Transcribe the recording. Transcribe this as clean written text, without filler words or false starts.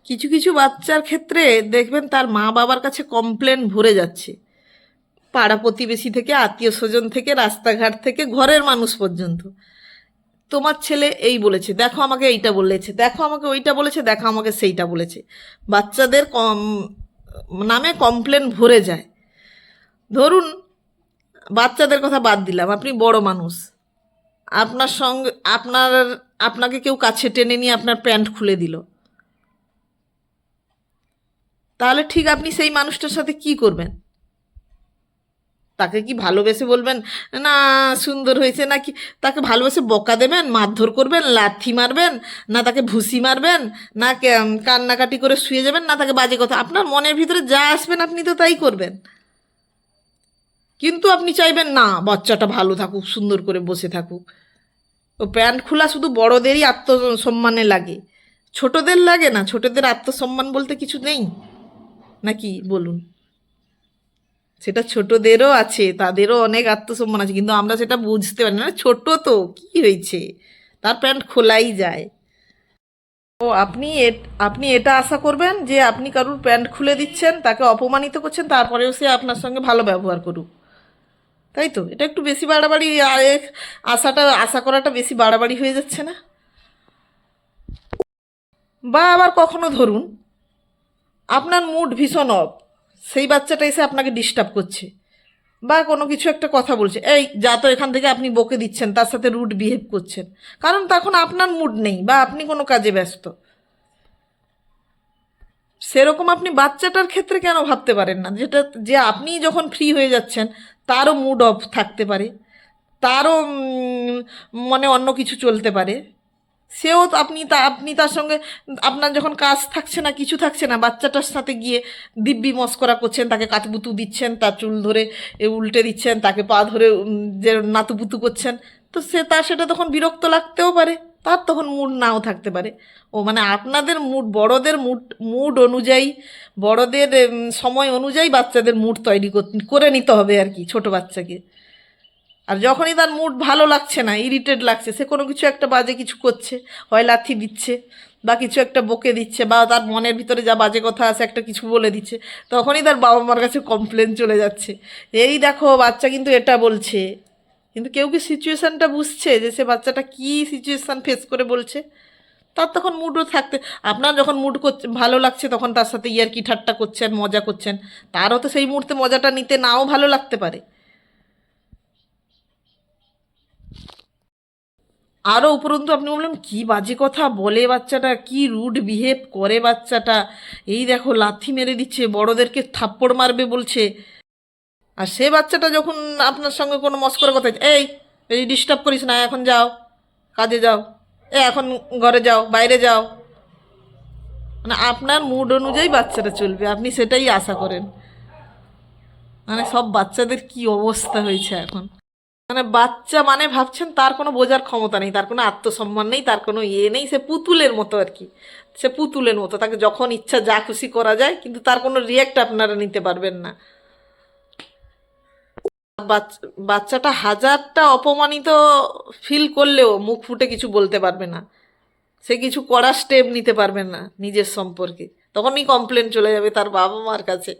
কিছু কিছু বাচ্চার ক্ষেত্রে দেখবেন তার মা বাবার কাছে কমপ্লেন ভরে যাচ্ছে, পাড়া প্রতিবেশী থেকে, আত্মীয় স্বজন থেকে, রাস্তাঘাট থেকে, ঘরের মানুষ পর্যন্ত। তোমার ছেলে এই বলেছে, দেখো আমাকে এইটা বলেছে, দেখো আমাকে ওইটা বলেছে, দেখো আমাকে সেইটা বলেছে। বাচ্চাদের নামে কমপ্লেন ভরে যায়। ধরুন, বাচ্চাদের কথা বাদ দিলাম, আপনি বড় মানুষ, আপনার সঙ্গে আপনাকে কেউ কাছে টেনে নিয়ে আপনার প্যান্ট খুলে দিল, তাহলে ঠিক আপনি সেই মানুষটার সাথে কি করবেন? তাকে কি ভালোবেসে বলবেন না সুন্দর হয়েছে, নাকি তাকে ভালোবেসে বকা দেবেন, মারধর করবেন, লাথি মারবেন, না তাকে ভুসি মারবেন, না কান্নাকাটি করে শুয়ে যাবেন, না তাকে বাজে কথা, আপনার মনের ভিতরে যা আসবেন আপনি তো তাই করবেন। কিন্তু আপনি চাইবেন না বাচ্চাটা ভালো থাকুক, সুন্দর করে বসে থাকুক। ও প্যান্ট খোলা শুধু বড়দেরই আত্মসম্মানে লাগে, ছোটদের লাগে না? ছোটদের আত্মসম্মান বলতে কিছু নেই নাকি বলুন? সেটা ছোটদেরও আছে, তাদেরও অনেক আত্মসম্মান আছে, কিন্তু আমরা সেটা বুঝতে পারি না। ছোট তো কি হয়েছে, তার প্যান্ট খোলাই যায়। ও আপনি এটা আশা করবেন যে আপনি কারুর প্যান্ট খুলে দিচ্ছেন, তাকে অপমানিত করছেন, তারপরেও সে আপনার সঙ্গে ভালো ব্যবহার করুক, তাই তো? এটা একটু বেশি বাড়াবাড়ি, আশা করাটা বেশি বাড়াবাড়ি হয়ে যাচ্ছে না? বা আবার কখনো ধরুন আপনার মুড ভীষণ অফ, সেই বাচ্চাটা এসে আপনাকে ডিস্টার্ব করছে, বা কোনো কিছু একটা কথা বলছে, এই যা তো এখান থেকে, আপনি বকে দিচ্ছেন, তার সাথে রুড বিহেভ করছেন, কারণ তখন আপনার মুড নেই বা আপনি কোনো কাজে ব্যস্ত। সেরকম আপনি বাচ্চাটার ক্ষেত্রে কেন ভাবতে পারেন না, যে আপনি যখন ফ্রি হয়ে যাচ্ছেন তারও মুড অফ থাকতে পারে, তারও মনে অন্য কিছু চলতে পারে। সেও তো আপনি তার সঙ্গে, আপনার যখন কাজ থাকছে না, কিছু থাকছে না, বাচ্চাটার সাথে গিয়ে দিব্যি মস্করা করছেন, তাকে কাতুপুতু দিচ্ছেন, তার চুল ধরে উল্টে দিচ্ছেন, তাকে পা ধরে যে নাতুপুতু করছেন, তো সেটা তখন বিরক্ত লাগতেও পারে, তার তখন মুড নাও থাকতে পারে। ও মানে আপনাদের মুড, বড়দের মুড, মুড অনুযায়ী, বড়দের সময় অনুযায়ী বাচ্চাদের মুড তৈরি করে নিতে হবে আর কি, ছোট বাচ্চাকে। আর যখনই তার মুড ভালো লাগছে না, ইরিটেট লাগছে, সে কোনো কিছু একটা বাজে কিছু করছে, হয় লাথি দিচ্ছে, বা কিছু একটা বকে দিচ্ছে, বা তার মনের ভিতরে যা বাজে কথা আছে একটা কিছু বলে দিচ্ছে, তখনই তার বাবা মার কাছে কমপ্লেন চলে যাচ্ছে, এই দেখো বাচ্চা কিন্তু এটা বলছে। কিন্তু কেউ কি সিচুয়েশানটা বুঝছে যে সে বাচ্চাটা কী সিচুয়েশান ফেস করে বলছে? তার তখন মুডও থাকতে, আপনার যখন মুড করছে ভালো লাগছে তখন তার সাথে ইয়ার্কি ঠাট্টা করছেন, মজা করছেন, তারও তো সেই মুহূর্তে মজাটা নিতে নাও ভালো লাগতে পারে। আরও উপরন্তু আপনি বললেন কী বাজে কথা বলে বাচ্চাটা, কী রুড বিহেভ করে বাচ্চাটা, এই দেখো লাথি মেরে দিচ্ছে, বড়দেরকে থাপ্পড় মারবে বলছে। আর সে বাচ্চাটা যখন আপনার সঙ্গে কোনো মস্করা কথা, এই এই ডিস্টার্ব করিস না, এখন যাও কাজে যাও, এখন ঘরে যাও, বাইরে যাও, মানে আপনার মুড অনুযায়ী বাচ্চাটা চলবে, আপনি সেটাই আশা করেন। মানে সব বাচ্চাদের কি অবস্থা হয়েছে এখন। মানে বাচ্চা মানে ভাবছেন তার কোনো বোঝার ক্ষমতা নেই, তার কোনো আত্মসম্মান নেই, তার কোনো ইয়ে নেই, সে পুতুলের মতো আর কি। সে পুতুলের মতো, তাকে যখন ইচ্ছা যা খুশি করা যায়, কিন্তু তার কোনো রিয়াক্ট আপনারা নিতে পারবেন না। বাচ্চাটা হাজারটা অপমানিত ফিল করলেও মুখ ফুটে কিছু বলতে পারবে না, সে কিছু করার স্টেপ নিতে পারবে না নিজের সম্পর্কে, তখনই কমপ্লেন চলে যাবে তার বাবা মার কাছে।